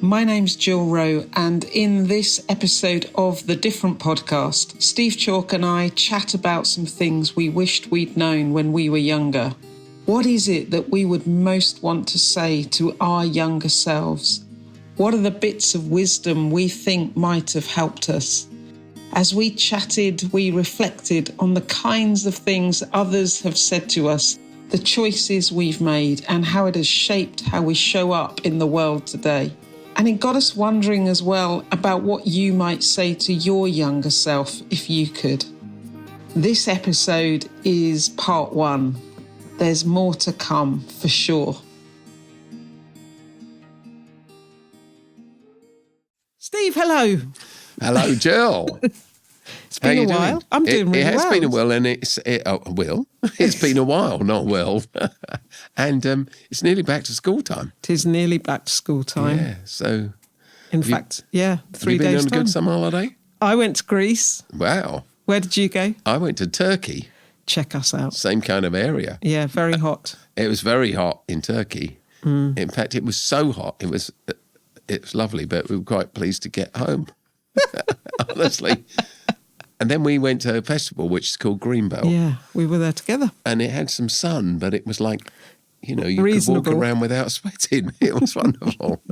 My name's Jill Rowe, and in this episode of The Different Podcast, Steve Chalke and I chat about some things we wished we'd known when we were younger. What is it that we would most want to say to our younger selves? What are the bits of wisdom we think might have helped us? As we chatted, we reflected on the kinds of things others have said to us, the choices we've made, and how it has shaped how we show up in the world today. And it got us wondering as well about what you might say to your younger self if you could. This episode is part 1. There's more to come for sure. Steve, hello. Hello, Jill. It's been a while. I'm doing really well. It has been a while, and it's been a while, not well. And it's nearly back to school time. It is nearly back to school time. Yeah, so... In fact, 3 days time. Have you been on a good summer holiday? I went to Greece. Wow. Where did you go? I went to Turkey. Check us out. Same kind of area. Yeah, very hot. It was very hot in Turkey. In fact, it was so hot, it was lovely, but we were quite pleased to get home, honestly. And then we went to a festival which is called Greenbelt. Yeah, we were there together. And it had some sun, but it was like, you Reasonable. could walk around without sweating. It was wonderful.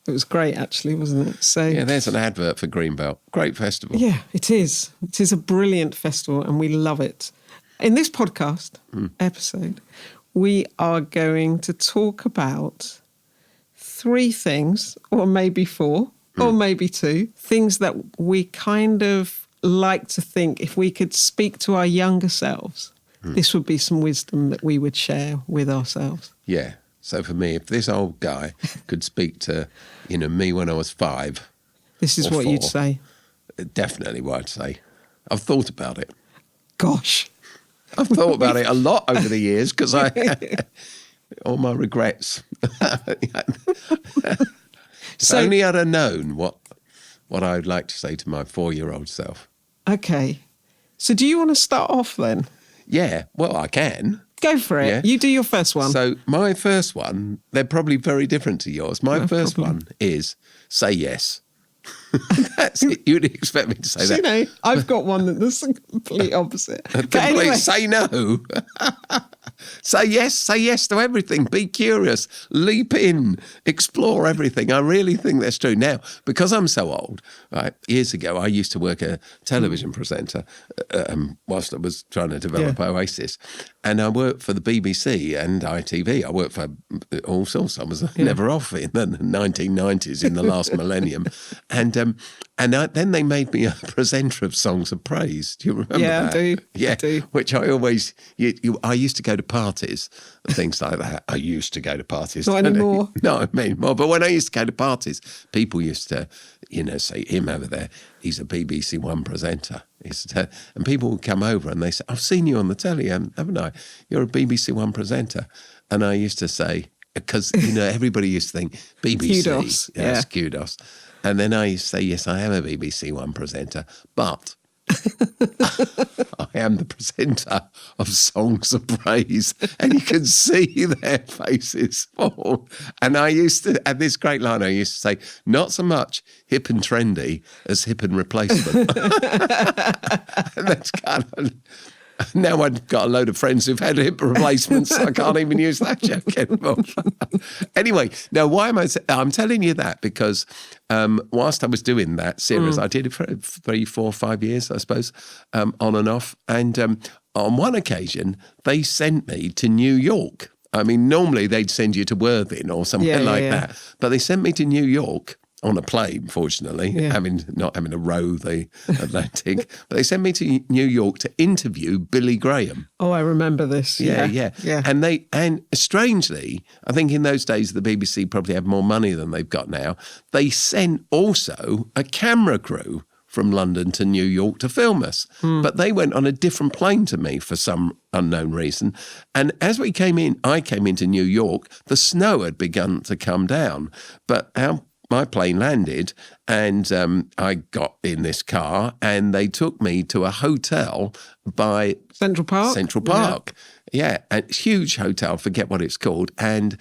It was great, actually, wasn't it? So yeah, there's an advert for Greenbelt. Great festival. Yeah, it is. It is a brilliant festival and we love it. In this podcast episode, we are going to talk about 3 things, or maybe 4, or maybe 2, things that we kind of like to think if we could speak to our younger selves, this would be some wisdom that we would share with ourselves. Yeah. So for me, if this old guy could speak to, me when I was 5. This is what 4, you'd say. Definitely what I'd say. I've thought about it. Gosh. I've thought about it a lot over the years because all my regrets. So, only I'd have known what I'd like to say to my 4-year-old self. Okay. So do you want to start off then? Yeah, well, I can. Go for it. Yeah. You do your first one. So my first one, they're probably very different to yours. My first one is say yes. That's it. You'd expect me to say that. I've got one that's the complete opposite. Anyway. Say no. Say yes to everything. Be curious. Leap in. Explore everything. I really think that's true. Now, because I'm so old, right, years ago, I used to work a television presenter whilst I was trying to develop Oasis. And I worked for the BBC and ITV. I worked for all sorts. I was never off in the 1990s, in the last millennium. And then they made me a presenter of Songs of Praise. Do you remember that? Yeah, I do. Yeah, I do. which I always... I used to go to parties and things like that. I used to go to parties. Not anymore. Not anymore. But when I used to go to parties, people used to, say, him over there, he's a BBC One presenter. And people would come over and they say, I've seen you on the telly, haven't I? You're a BBC One presenter. And I used to say, because, everybody used to think, BBC. Kudos. Yes, kudos. And then I used to say, yes, I am a BBC One presenter, but I am the presenter of Songs of Praise, and you can see their faces fall. And I used to, at this great line, I used to say, not so much hip and trendy as hip and replacement. And that's kind of... Now I've got a load of friends who've had hip replacements. I can't even use that joke anymore. Anyway, now why am I'm telling you that because whilst I was doing that series, I did it for 3, 4, 5 years, I suppose, on and off. And on one occasion, they sent me to New York. I mean, normally they'd send you to Worthing or somewhere that. But they sent me to New York on a plane, fortunately, not having to row the Atlantic. But they sent me to New York to interview Billy Graham. Oh, I remember this. Yeah. And strangely, I think in those days the BBC probably had more money than they've got now. They sent also a camera crew from London to New York to film us. But they went on a different plane to me for some unknown reason. And as I came into New York, the snow had begun to come down. But my plane landed and I got in this car and they took me to a hotel by Central Park. Yeah, a huge hotel, forget what it's called. And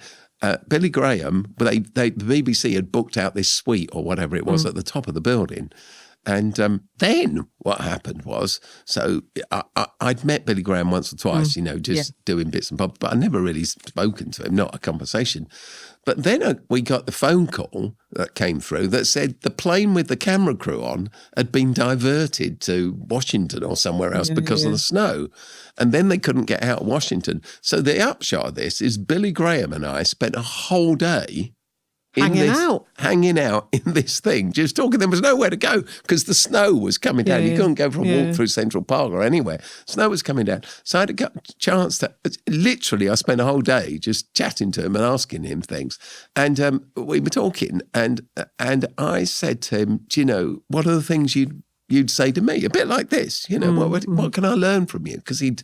Billy Graham, the BBC had booked out this suite or whatever it was at the top of the building. And then what happened was, so I'd met Billy Graham once or twice, doing bits and bobs, but I never really spoken to him, not a conversation. But then we got the phone call that came through that said the plane with the camera crew on had been diverted to Washington or somewhere else because of the snow. And then they couldn't get out of Washington. So the upshot of this is Billy Graham and I spent a whole day hanging out in this thing, just talking. There was nowhere to go because the snow was coming down. You couldn't go for a walk through Central Park or anywhere. Snow was coming down. So I had a chance to, literally, I spent a whole day just chatting to him and asking him things. And we were talking and I said to him, do you know, what are the things you'd say to me? A bit like this, what can I learn from you? Because he'd,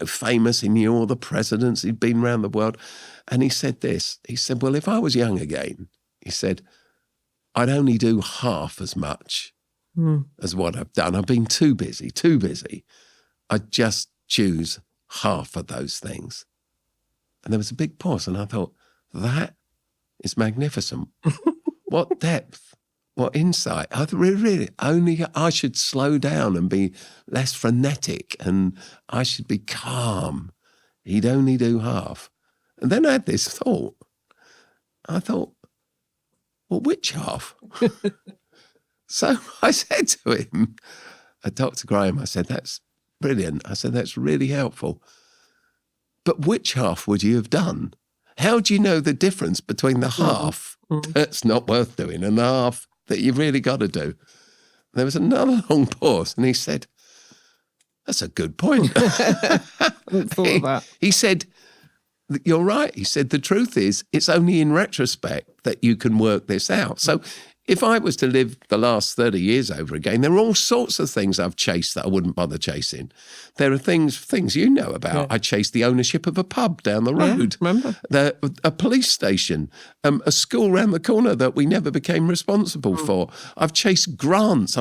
famous, he knew all the presidents, he'd been around the world. And he said this, he said, well, if I was young again, he said, I'd only do half as much as what I've done. I've been too busy. I'd just choose half of those things. And there was a big pause and I thought, that is magnificent. What depth, what insight. I really, only I should slow down and be less frenetic and I should be calm. He'd only do half. And then I had this thought. I thought, well, which half? So I said to him, Dr. Graham, I said, that's brilliant. I said, that's really helpful. But which half would you have done? How do you know the difference between the half that's not worth doing and the half that you've really got to do? There was another long pause and he said, that's a good point. He said, you're right. He said, the truth is, it's only in retrospect that you can work this out. So if I was to live the last 30 years over again, there are all sorts of things I've chased that I wouldn't bother chasing. There are things you know about. Yeah. I chased the ownership of a pub down the road. Yeah, remember? A police station, a school around the corner that we never became responsible for. I've chased grants.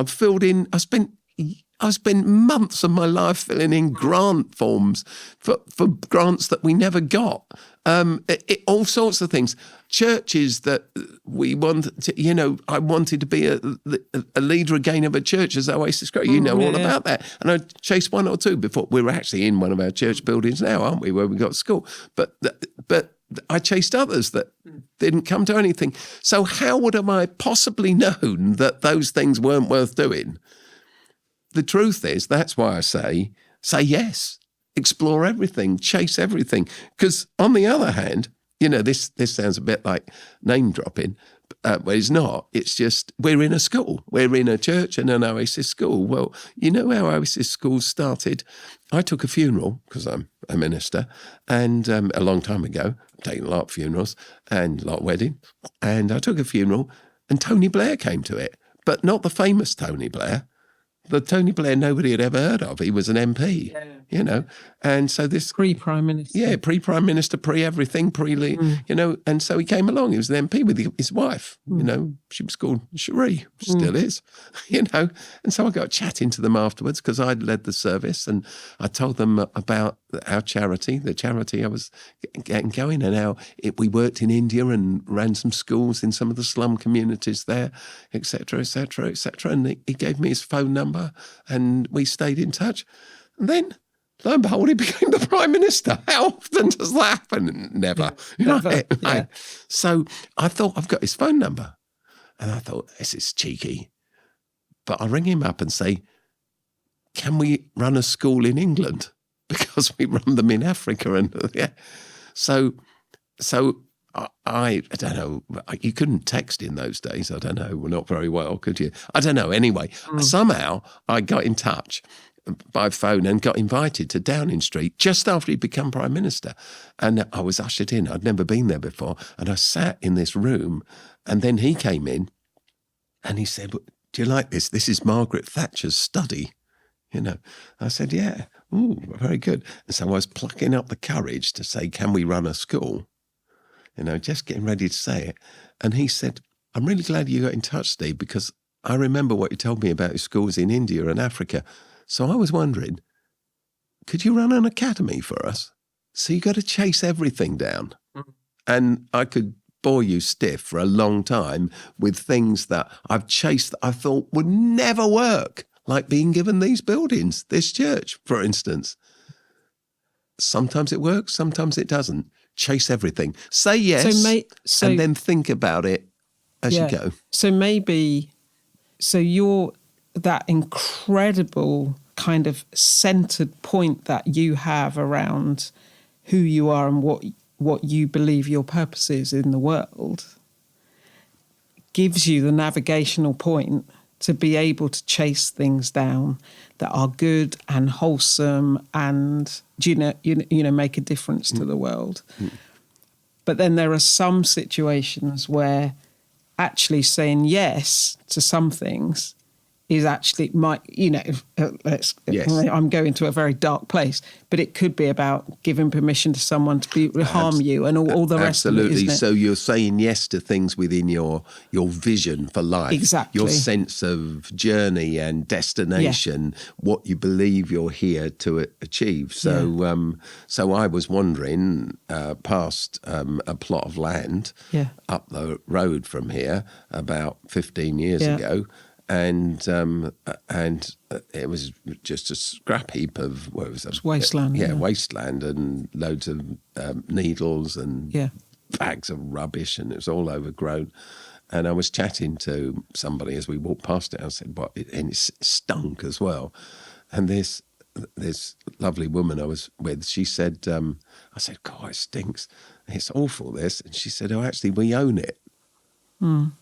I spent months of my life filling in grant forms for grants that we never got. All sorts of things. Churches that we want to, I wanted to be a leader again of a church as Oasis Great. All about that. And I chased one or two before. We're actually in one of our church buildings now, aren't we, where we got school. But I chased others that didn't come to anything. So how would have I possibly known that those things weren't worth doing? The truth is, that's why I say yes, explore everything, chase everything. Because on the other hand, this sounds a bit like name dropping, but it's not. It's just we're in a school. We're in a church and an Oasis school. Well, how Oasis schools started? I took a funeral because I'm a minister and a long time ago, I've taken a lot of funerals and a lot of weddings. And I took a funeral and Tony Blair came to it, but not the famous Tony Blair. The Tony Blair nobody had ever heard of. He was an MP, and so this pre-Prime Minister. Yeah, pre-Prime Minister, pre-everything, and so he came along. He was an MP with his wife, she was called Cherie, still is, and so I got chatting to them afterwards because I'd led the service and I told them about our charity, the charity I was getting going and how we worked in India and ran some schools in some of the slum communities there, et cetera, et cetera, et cetera. And he gave me his phone number and we stayed in touch. And then, lo and behold, he became the Prime Minister. How often does that happen? Never. Never. Yeah. So I thought, I've got his phone number. And I thought, this is cheeky. But I ring him up and say, can we run a school in England? Because we run them in Africa. And So I don't know, you couldn't text in those days. I don't know, well, not very well, could you? I don't know. Anyway, somehow I got in touch by phone and got invited to Downing Street just after he'd become Prime Minister. And I was ushered in. I'd never been there before. And I sat in this room and then he came in and he said, do you like this? This is Margaret Thatcher's study. I said, yeah. Ooh, very good. And so I was plucking up the courage to say, can we run a school? Just getting ready to say it. And he said, I'm really glad you got in touch, Steve, because I remember what you told me about your schools in India and Africa. So I was wondering, could you run an academy for us? So you got to chase everything down. And I could bore you stiff for a long time with things that I've chased that I thought would never work, like being given these buildings, this church, for instance. Sometimes it works, sometimes it doesn't. Chase everything. Say yes, and then think about it as you go. So maybe, you're that incredible kind of centered point that you have around who you are and what you believe your purpose is in the world gives you the navigational point to be able to chase things down that are good and wholesome and make a difference to the world. But then there are some situations where actually saying yes to some things is actually I'm going to a very dark place, but it could be about giving permission to someone to harm you and all the rest of it. Absolutely. Isn't it? So you're saying yes to things within your vision for life. Exactly. Your sense of journey and destination, what you believe you're here to achieve. So so I was wandering past a plot of land up the road from here about 15 years ago. And it was just a scrap heap of wasteland. Wasteland and loads of needles and bags of rubbish, and it was all overgrown. And I was chatting to somebody as we walked past it. I said, "What?" And it stunk as well. And this lovely woman I was with, she said, "I said, God, it stinks. It's awful. This." And she said, "Oh, actually, we own it." And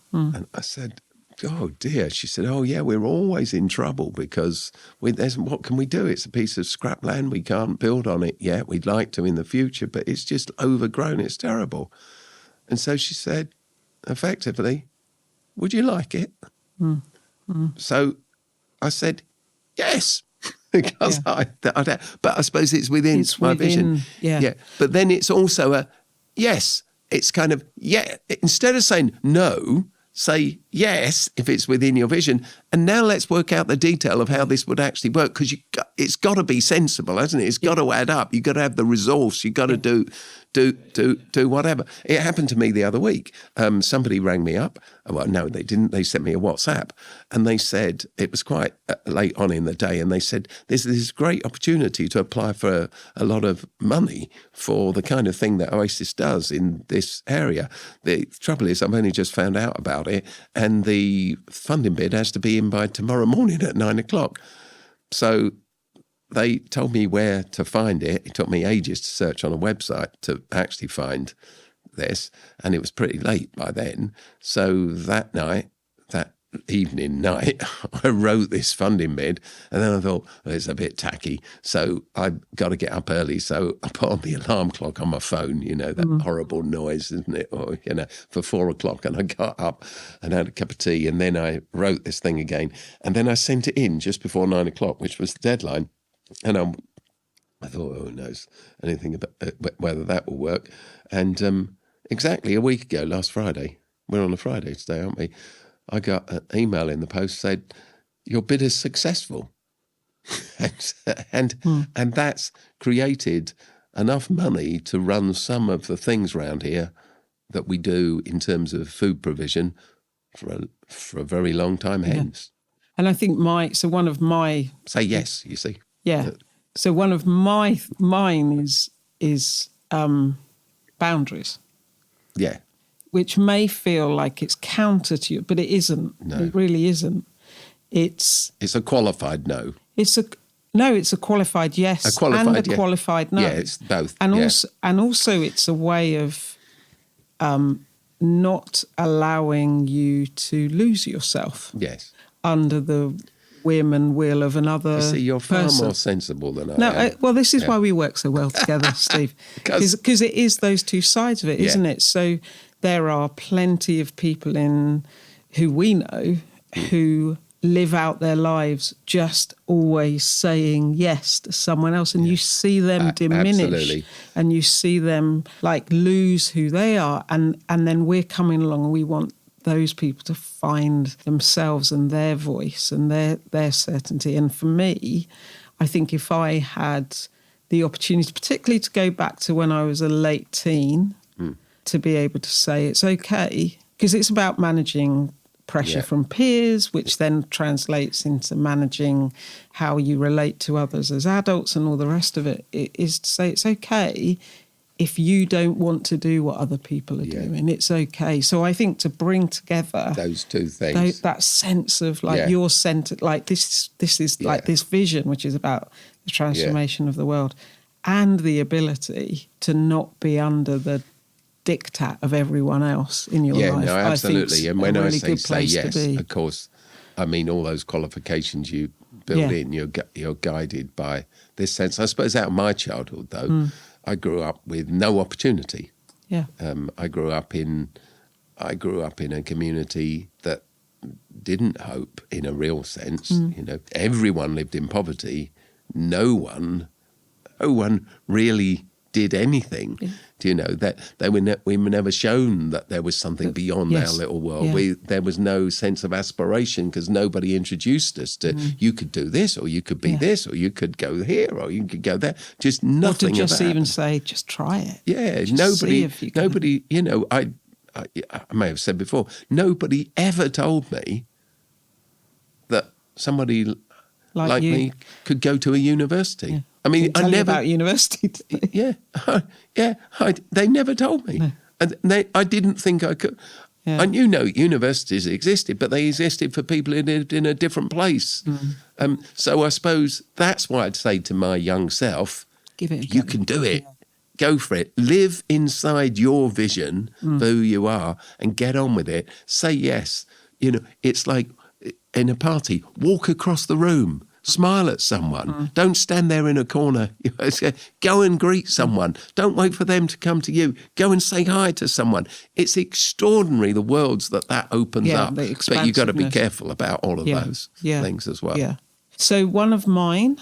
I said, "Oh dear." She said, "Oh yeah, we're always in trouble because what can we do? It's a piece of scrap land. We can't build on it yet. We'd like to in the future, but it's just overgrown. It's terrible." And so she said, effectively, "Would you like it?" So I said, "Yes." Because but I suppose it's within my vision. Yeah. But then it's also a yes. It's kind of, instead of saying no, say yes if it's within your vision. And now let's work out the detail of how this would actually work, because it's got to be sensible, hasn't it? It's got to add up. You've got to have the resource. You've got to do whatever. It happened to me the other week. Somebody rang me up. Well, no, they didn't. They sent me a WhatsApp, and they said, it was quite late on in the day, and they said, there's this great opportunity to apply for a lot of money for the kind of thing that Oasis does in this area. The trouble is, I've only just found out about it, and the funding bid has to be in by tomorrow morning at 9:00. So they told me where to find it. It took me ages to search on a website to actually find this, and it was pretty late by then. So that evening night, I wrote this funding bid, and then I thought, well, it's a bit tacky, so I've got to get up early. So I put on the alarm clock on my phone, that horrible noise, isn't it? Or, for 4:00, and I got up and had a cup of tea, and then I wrote this thing again, and then I sent it in just before 9:00, which was the deadline. And I thought, oh, who knows anything about whether that will work. And exactly a week ago, last Friday, we're on a Friday today, aren't we? I got an email in the post said, your bid is successful. and that's created enough money to run some of the things around here that we do in terms of food provision for a very long time hence. And I think one of my... Say yes, you see. Yeah. So one of mine is boundaries. Yeah. Which may feel like it's counter to you, but it isn't. No. It really isn't. It's a qualified no. It's a qualified yes. A qualified no. Yeah, it's both. And also it's a way of not allowing you to lose yourself. Yes. Under the whim and will of another person. See, you're far more sensible than I am. Well, this is why we work so well together, Steve. Because it is those two sides of it, isn't it? So there are plenty of people who we know who live out their lives just always saying yes to someone else, and you see them diminish. Absolutely. And you see them lose who they are, and then we're coming along and we want those people to find themselves and their voice and their certainty. And for me, I think if I had the opportunity, particularly to go back to when I was a late teen, to be able to say it's okay, because it's about managing pressure from peers, which then translates into managing how you relate to others as adults and all the rest of it. It is to say it's okay if you don't want to do what other people are doing. It's okay. So I think to bring together those two things, that sense of like your centre, like this is like this vision, which is about the transformation of the world, and the ability to not be under the diktat of everyone else in your life. No, absolutely. And when I say yes, of course, I mean all those qualifications you build in. You're guided by this sense. I suppose out of my childhood, though, I grew up with no opportunity. Yeah. I grew up in a community that didn't hope in a real sense. You know, everyone lived in poverty. No one really did anything. Do you know that we were never shown that there was something beyond our little world? There was no sense of aspiration because nobody introduced us to you could do this, or you could be this, or you could go here, or you could go there. Just nothing. Or to just even say, just try it. Yeah, nobody. You know, I may have said before, nobody ever told me that somebody like me could go to a university. Yeah. I mean, I never about university. They never told me, and I didn't think I could. Yeah. I knew universities existed, but they existed for people who lived in a different place. So I suppose that's why I'd say to my young self, give it. You can do it. Yeah. Go for it. Live inside your vision for who you are, and get on with it. Say yes. You know, it's like in a party. Walk across the room. Smile at someone. Don't stand there in a corner. Go and greet someone. Don't wait for them to come to you. Go and say hi to someone. It's extraordinary, the worlds that opens up. But you've got to be careful about all of those things as well. Yeah. So one of mine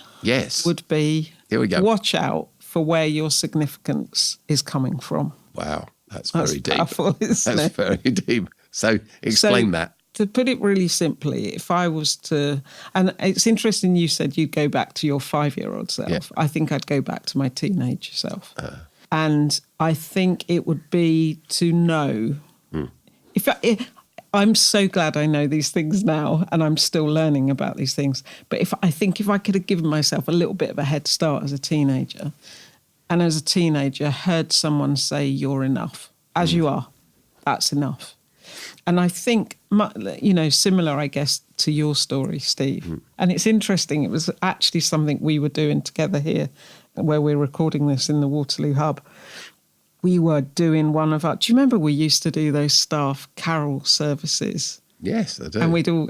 would be, here we go. Watch out for where your significance is coming from. Wow, that's very deep. Powerful, isn't it? Very deep. So explain that. To put it really simply, if I was to, and it's interesting you said you'd go back to your 5-year-old self. Yeah. I think I'd go back to my teenage self. And I think it would be to know, I'm so glad I know these things now and I'm still learning about these things. But if I could have given myself a little bit of a head start as a teenager, and as a teenager heard someone say, you're enough, as you are, that's enough. And I think, you know, similar, I guess, to your story, Steve. And it's interesting. It was actually something we were doing together here, where we're recording this in the Waterloo Hub. We were doing do you remember we used to do those staff carol services? Yes, I do.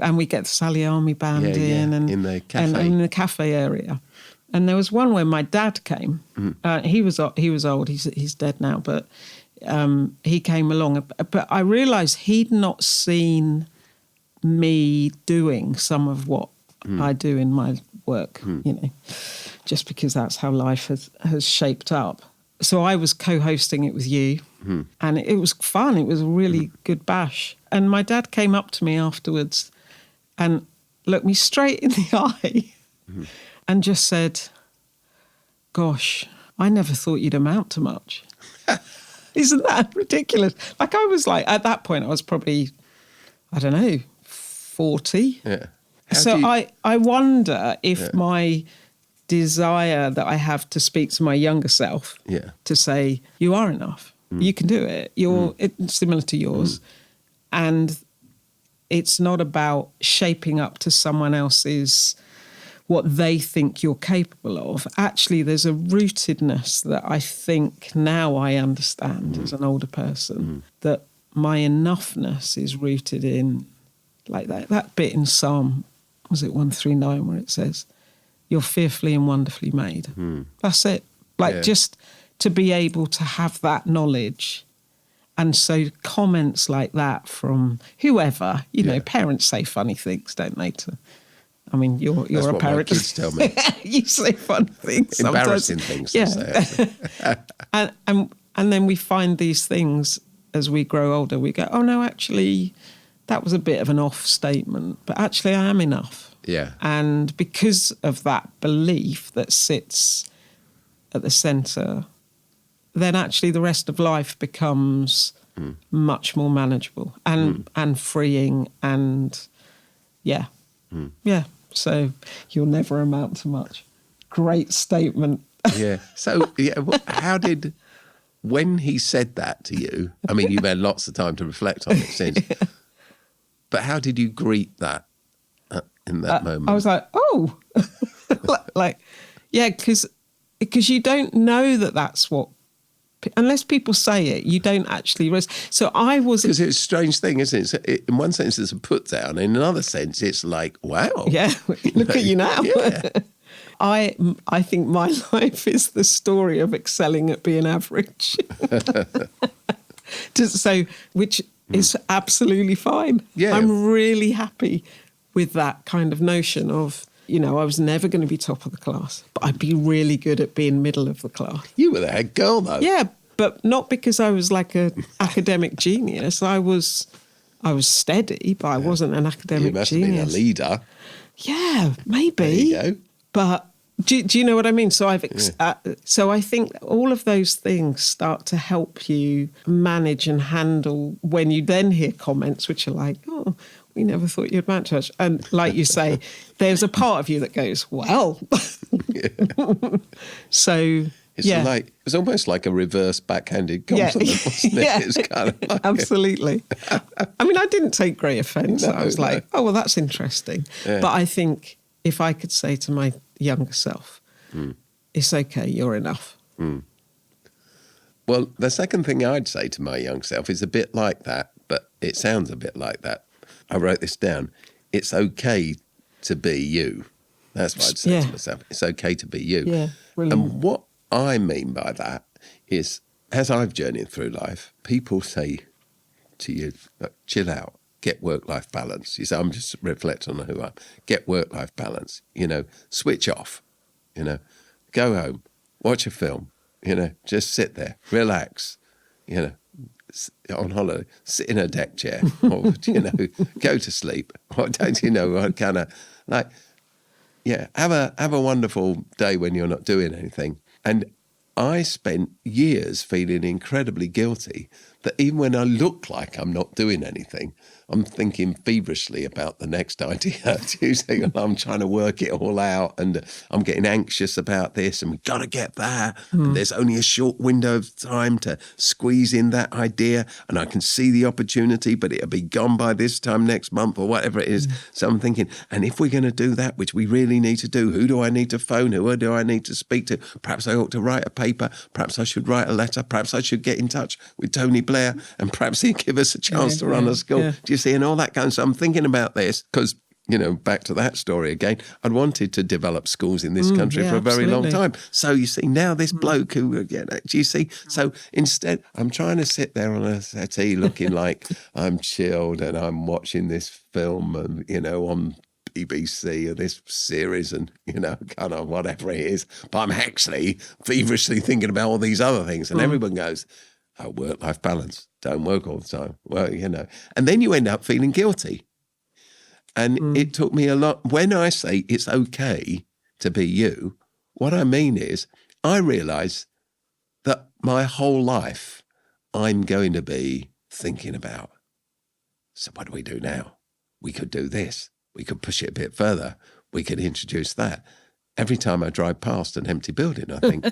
And we get the Sally Army Band in. And in the cafe. And in the cafe area. And there was one where my dad came. He was old. He's dead now, but... he came along, but I realised he'd not seen me doing some of what I do in my work, you know, just because that's how life has shaped up. So I was co-hosting it with you, and it was fun. It was a really good bash. And my dad came up to me afterwards and looked me straight in the eye and just said, gosh, I never thought you'd amount to much. Isn't that ridiculous? Like I was like, at that point, I was probably, I don't know, 40. Yeah. So I wonder if my desire that I have to speak to my younger self, to say, you are enough, you can do it, it's similar to yours. And it's not about shaping up to someone else's what they think you're capable of. Actually, there's a rootedness that I think now I understand as an older person, that my enoughness is rooted in, like that bit in Psalm, was it 139, where it says, you're fearfully and wonderfully made. That's it. Like just to be able to have that knowledge. And so comments like that from whoever, you know, parents say funny things, don't they, I mean, you're a parent. My kids tell me. You say fun things. Embarrassing things to say. and then we find these things as we grow older. We go, oh, no, actually, that was a bit of an off statement. But actually, I am enough. Yeah. And because of that belief that sits at the centre, then actually the rest of life becomes much more manageable and freeing and yeah. So you'll never amount to much. Great statement. Yeah. So when he said that to you, I mean, you've had lots of time to reflect on it since, but how did you greet that in that moment? I was like, oh, because you don't know that that's what, unless people say it, you don't actually risk. So I was... Because it's a strange thing, isn't it? In one sense, it's a put down. In another sense, it's like, wow. Yeah, look at you now. Yeah. I think my life is the story of excelling at being average. Which is absolutely fine. Yeah. I'm really happy with that kind of notion of, I was never going to be top of the class, but I'd be really good at being middle of the class. You were the head girl, though. Yeah, but not because I was like an academic genius. I was steady, but I wasn't an academic genius. You must have been a leader. Yeah, maybe. There you go. But do you know what I mean? So so I think all of those things start to help you manage and handle when you then hear comments which are like, oh, we never thought you'd match us. And like you say, there's a part of you that goes, well. So it's almost like a reverse backhanded compliment, wasn't it? Yeah. It's kind of like absolutely. I mean, I didn't take great offence. I was like, oh, well, that's interesting. Yeah. But I think if I could say to my younger self, it's okay, you're enough. Well, the second thing I'd say to my young self is a bit like that, but it sounds a bit like that. I wrote this down. It's okay to be you. That's what I'd say to myself. It's okay to be you. Yeah, brilliant. And what I mean by that is, as I've journeyed through life, people say to you, chill out, get work-life balance. You say, I'm just reflecting on who I am. Get work-life balance, switch off, go home, watch a film, just sit there, relax, on holiday, sit in a deck chair or, go to sleep. Or don't kind of like, have a wonderful day when you're not doing anything. And I spent years feeling incredibly guilty that even when I look like I'm not doing anything, I'm thinking feverishly about the next idea. I'm trying to work it all out and I'm getting anxious about this and we've got to get that. And there's only a short window of time to squeeze in that idea and I can see the opportunity, but it'll be gone by this time next month or whatever it is. So I'm thinking, and if we're going to do that, which we really need to do, who do I need to phone? Who do I need to speak to? Perhaps I ought to write a paper. Perhaps I should write a letter. Perhaps I should get in touch with Tony Blair and perhaps he'd give us a chance to run a school. Yeah. Do you see? And all that kind of stuff. I'm thinking about this because, back to that story again, I'd wanted to develop schools in this country for a very long time. So you see, now this bloke who, do you see? So instead, I'm trying to sit there on a settee looking like I'm chilled and I'm watching this film and, on BBC or this series and, kind of whatever it is. But I'm actually feverishly thinking about all these other things. And everyone goes, oh, work-life balance. Don't work all the time. Well, And then you end up feeling guilty. And it took me a lot. When I say it's okay to be you, what I mean is I realise that my whole life I'm going to be thinking about, so what do we do now? We could do this. We could push it a bit further. We could introduce that. Every time I drive past an empty building, I think,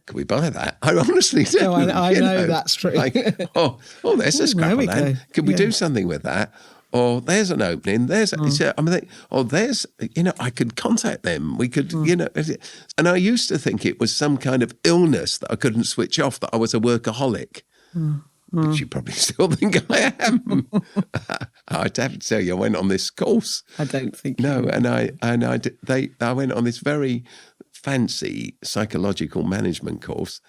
could we buy that? I honestly do. No, I know that's true. Like, there's a scrap of land. Could we do something with that? Or there's an opening. There's, I could contact them. We could, And I used to think it was some kind of illness that I couldn't switch off, that I was a workaholic. Which you probably still think I am. I'd have to tell you, I went on this course. I don't think no, I went on this very fancy psychological management course,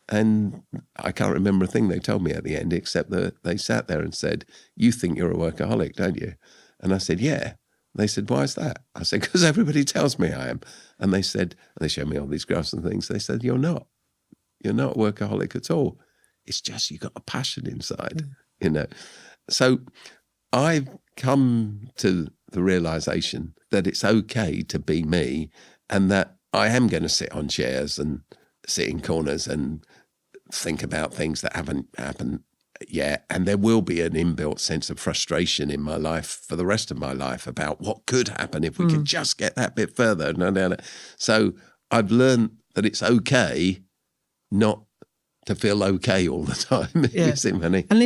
and I can't remember a thing they told me at the end, except that they sat there and said, "You think you're a workaholic, don't you?" And I said, "Yeah." They said, "Why is that?" I said, "Because everybody tells me I am." And they said, and they showed me all these graphs and things. They said, "You're not. You're not a workaholic at all. It's just you got a passion inside, So I've come to the realization that it's okay to be me and that I am going to sit on chairs and sit in corners and think about things that haven't happened yet. And there will be an inbuilt sense of frustration in my life for the rest of my life about what could happen if we could just get that bit further. So I've learned that it's okay not to feel okay all the time. Yeah. And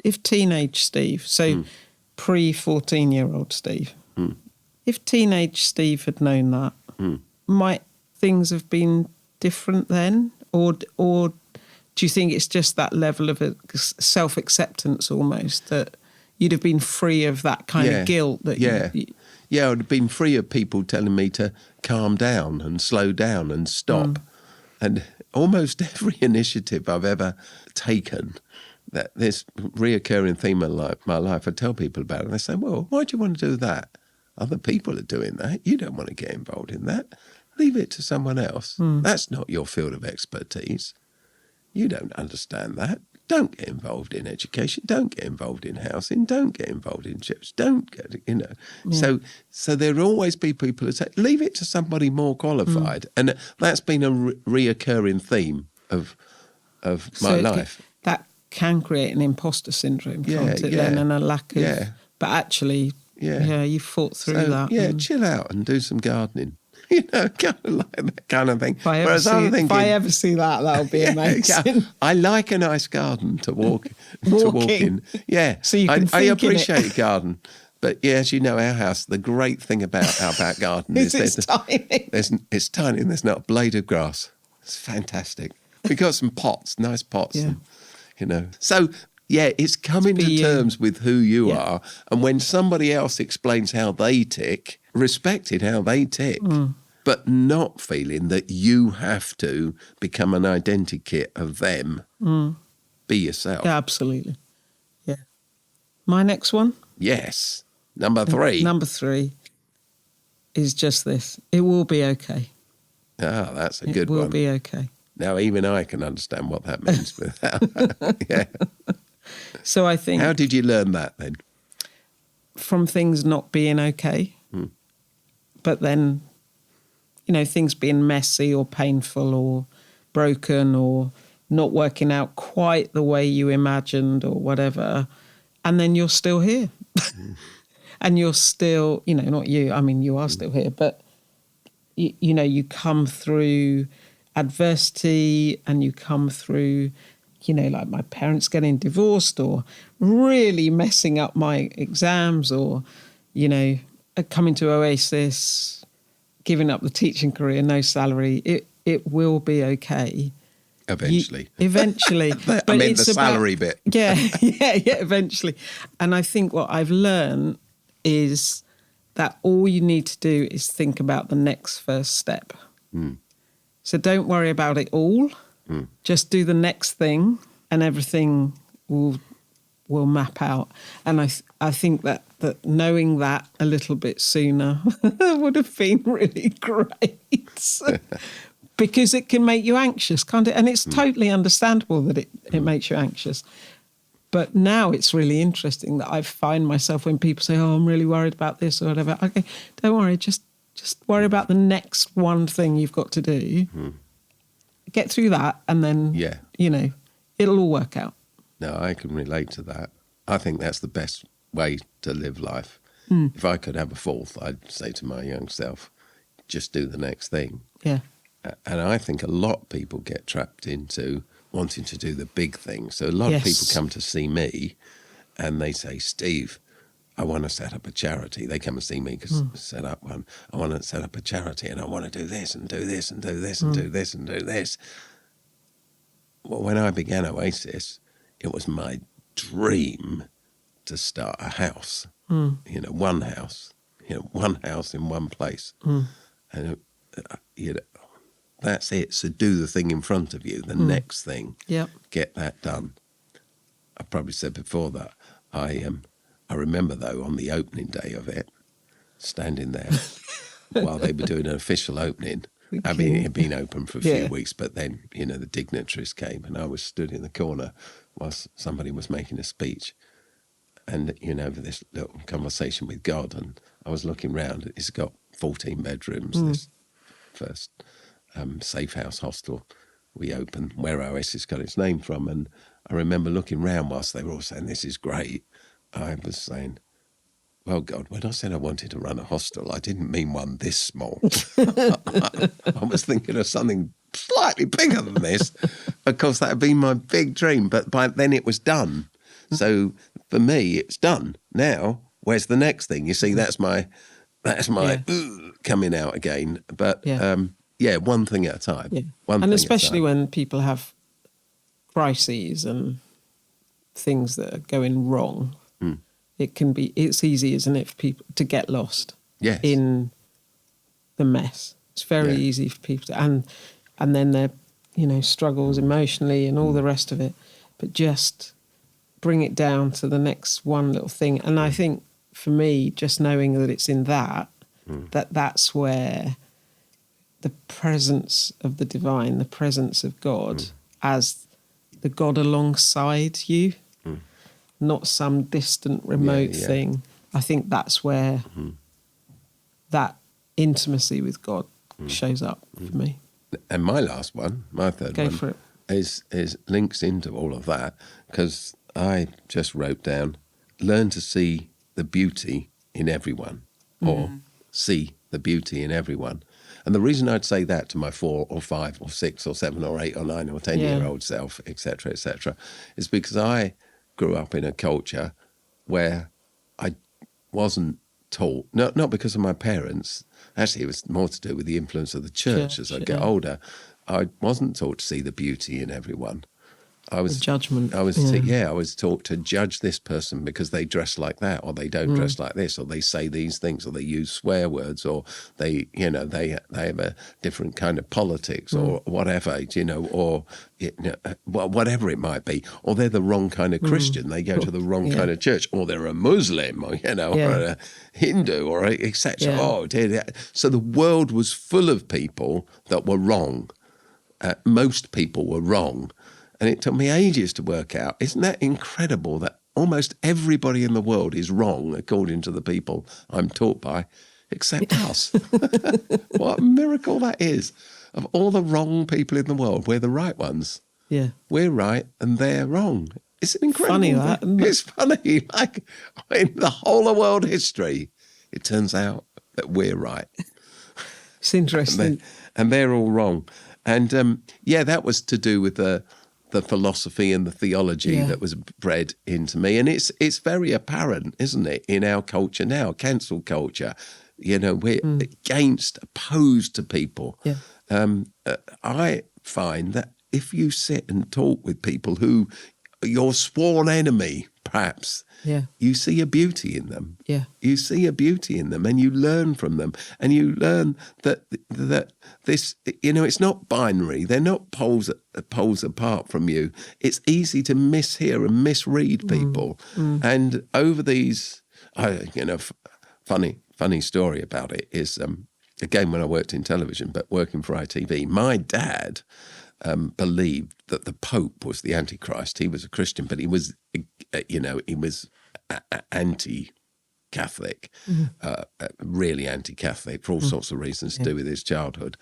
if teenage Steve, so pre-14-year-old Steve, if teenage Steve had known that, might things have been different then? Or do you think it's just that level of self-acceptance almost, that you'd have been free of that kind of guilt? Yeah, I'd have been free of people telling me to calm down and slow down and stop. And almost every initiative I've ever taken, that this reoccurring theme of my life, I tell people about it, and they say, well, why do you want to do that? Other people are doing that. You don't want to get involved in that. Leave it to someone else. That's not your field of expertise. You don't understand that. Don't get involved in education. Don't get involved in housing. Don't get involved in chips. Don't get, So there will always be people who say, leave it to somebody more qualified. And that's been a reoccurring theme of my life. That can create an imposter syndrome, can't it then? And a lack of... But actually, you fought through that. Yeah, chill out and do some gardening. Kind of like that kind of thing. If I ever see that, that'll be amazing. I like a nice garden to walk in. Yeah, so you can I appreciate a garden. But as you know, our house, the great thing about our back garden is it's tiny. It's tiny and there's not a blade of grass. It's fantastic. We've got some pots, nice pots. Yeah. And, so... Yeah, it's coming to terms with who you are. And when somebody else explains how they tick, respecting how they tick, but not feeling that you have to become an identikit of them. Be yourself. Yeah, absolutely. Yeah. My next one? Yes. Number 3. Number 3 is just this. It will be okay. Ah, that's a good one. It will one. be okay. Now, even I can understand what that means. Yeah. So I think... How did you learn that then? From things not being okay. But then, things being messy or painful or broken or not working out quite the way you imagined or whatever. And then you're still here. And you're still, not you, I mean, you are still here, but, you come through adversity and you come through... like my parents getting divorced or really messing up my exams or, coming to Oasis, giving up the teaching career, no salary. It will be okay. Eventually. Eventually. But I mean the salary bit. Yeah, eventually. And I think what I've learned is that all you need to do is think about the next first step. So don't worry about it all. Just do the next thing and everything will map out. And I think that knowing that a little bit sooner would have been really great. Because it can make you anxious, can't it? And it's totally understandable that it makes you anxious. But now it's really interesting that I find myself when people say, oh, I'm really worried about this or whatever. Okay, don't worry, just worry about the next one thing you've got to do. Get through that and then, it'll all work out. No, I can relate to that. I think that's the best way to live life. If I could have a fourth, I'd say to my young self, just do the next thing. Yeah. And I think a lot of people get trapped into wanting to do the big thing. So a lot of people come to see me and they say, Steve, I want to set up a charity. They come and see me because set up one. I want to set up a charity and I want to do this and do this and do this and do this and do this. Well, when I began Oasis, it was my dream to start a house, one house, one house in one place. And, that's it. So do the thing in front of you, the next thing. Yep. Get that done. I've probably said before that I remember, though, on the opening day of it, standing there while they were doing an official opening. I mean, it had been open for a few weeks, but then, the dignitaries came and I was stood in the corner whilst somebody was making a speech and, this little conversation with God. And I was looking round. It's got 14 bedrooms, this first. safe house hostel we opened, where Oasis got its name from. And I remember looking round whilst they were all saying, this is great. I was saying, well, God, when I said I wanted to run a hostel, I didn't mean one this small. I was thinking of something slightly bigger than this. Of course, that had been my big dream, but by then it was done. So for me, it's done. Now, where's the next thing? You see, that's my coming out again. But one thing at a time. Yeah. And especially when people have crises and things that are going wrong, it's easy, isn't it, for people to get lost in the mess. It's very easy for people to, and then their, struggles emotionally and all the rest of it. But just bring it down to the next one little thing. And I think for me, just knowing that it's in that's where the presence of the divine, the presence of God as the God alongside you, not some distant, remote thing. I think that's where that intimacy with God shows up for me. And my last one, my third one, for it. is links into all of that, because I just wrote down, learn to see the beauty in everyone, or see the beauty in everyone. And the reason I'd say that to my 4 or 5 or 6 or 7 or 8 or 9 or 10-year-old self, etc., is because I grew up in a culture where I wasn't taught, not because of my parents, actually it was more to do with the influence of the church as I get older. I wasn't taught to see the beauty in everyone. I was judgment. I was taught to judge this person because they dress like that, or they don't dress like this, or they say these things, or they use swear words, or they have a different kind of politics, or whatever, or whatever it might be, or they're the wrong kind of Christian, they go to the wrong kind of church, or they're a Muslim, or or a Hindu, or etc. Oh dear. So the world was full of people that were wrong. Most people were wrong. And it took me ages to work out. Isn't that incredible that almost everybody in the world is wrong, according to the people I'm taught by, except us? What a miracle that is. Of all the wrong people in the world, we're the right ones. Yeah. We're right and they're wrong. It's an incredible funny that, isn't it? It's funny. Like, in the whole of world history, it turns out that we're right. It's interesting. And they're all wrong. And that was to do with the philosophy and the theology that was bred into me. And it's very apparent, isn't it, in our culture now, cancel culture. We're opposed to people. Yeah. I find that if you sit and talk with people who are your sworn enemy, perhaps, you see a beauty in them. Yeah. You see a beauty in them and you learn from them. And you learn that this, it's not binary. They're not poles apart from you. It's easy to mishear and misread people. And over these, funny story about it is, again, when I worked in television, but working for ITV, my dad believed that the Pope was the Antichrist. He was a Christian, but he was, he was anti-Catholic, really anti-Catholic for all sorts of reasons to do with his childhood.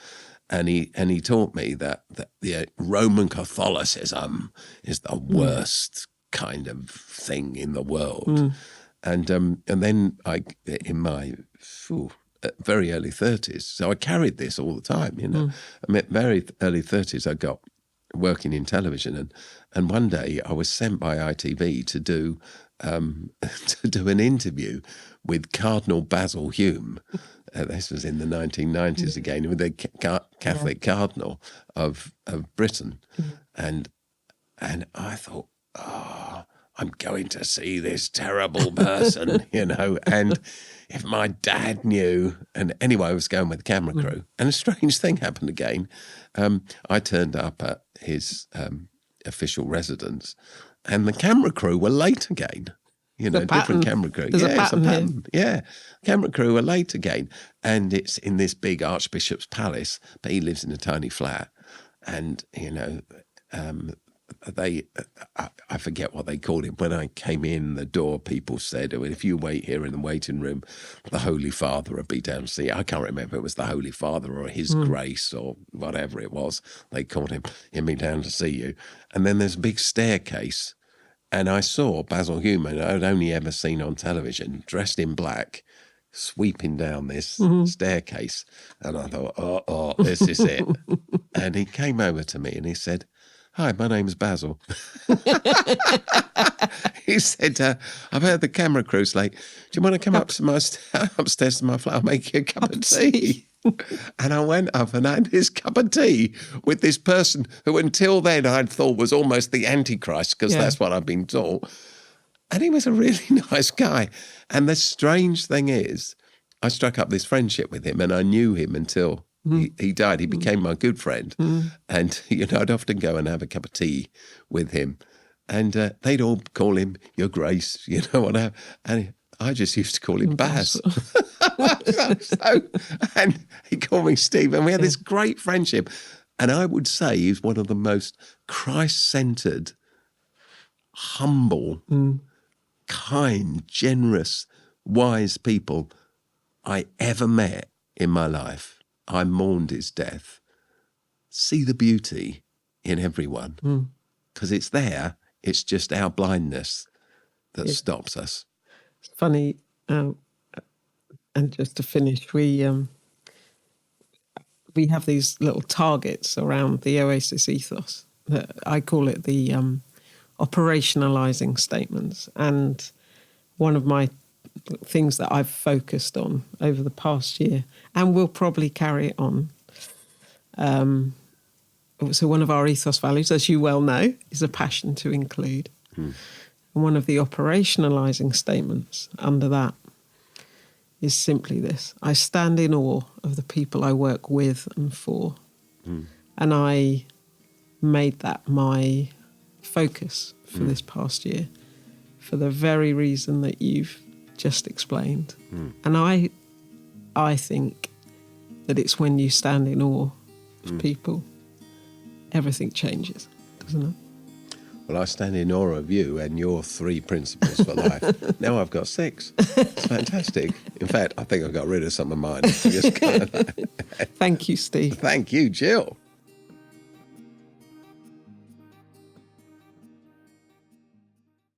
And he taught me that the Roman Catholicism is the worst kind of thing in the world. And then in my very early 30s, so I carried this all the time, I mean, very early 30s, I got working in television, and one day I was sent by ITV to do an interview with Cardinal Basil Hume. This was in the 1990s again, with the Catholic Cardinal of Britain, and I thought, I'm going to see this terrible person, and if my dad knew. And anyway, I was going with the camera crew, and a strange thing happened again. I turned up at his official residence, and the camera crew were late again. Different camera crew. There's a pattern. It's a pattern. Yeah, camera crew were late again, and it's in this big Archbishop's palace, but he lives in a tiny flat, and I forget what they called it. When I came in the door, people said, "Oh, if you wait here in the waiting room, the Holy Father will be down to see you." I can't remember if it was the Holy Father or His Grace or whatever it was. They called him. He'll be down to see you. And then there's a big staircase. And I saw Basil Human, I'd only ever seen on television, dressed in black, sweeping down this staircase. And I thought, oh, this is it. And he came over to me and he said, "Hi, my name's Basil." He said, "I've heard the camera crew's late. Do you want to come upstairs to my flat? I'll make you a cup of tea." And I went up and had this cup of tea with this person who until then I'd thought was almost the Antichrist, because that's what I've been taught. And he was a really nice guy. And the strange thing is, I struck up this friendship with him, and I knew him until he died. He became my good friend. And, I'd often go and have a cup of tea with him. And they'd all call him Your Grace, whatever. And I just used to call him Baz. And he called me Steve. And we had this great friendship. And I would say he's one of the most Christ-centered, humble, kind, generous, wise people I ever met in my life. I mourned his death. See the beauty in everyone, because it's there. It's just our blindness that stops us. It's funny, and just to finish, we have these little targets around the Oasis ethos. I call it the operationalizing statements. And one of my things that I've focused on over the past year, and will probably carry it on. So one of our ethos values, as you well know, is a passion to include. And one of the operationalizing statements under that is simply this: I stand in awe of the people I work with and for. And I made that my focus for this past year for the very reason that you've just explained. And I think that it's when you stand in awe of people, everything changes, doesn't it? Well, I stand in awe of you and your 3 principles for life. Now I've got 6. It's fantastic. In fact, I think I got rid of some of mine. Thank you, Steve. Thank you, Jill.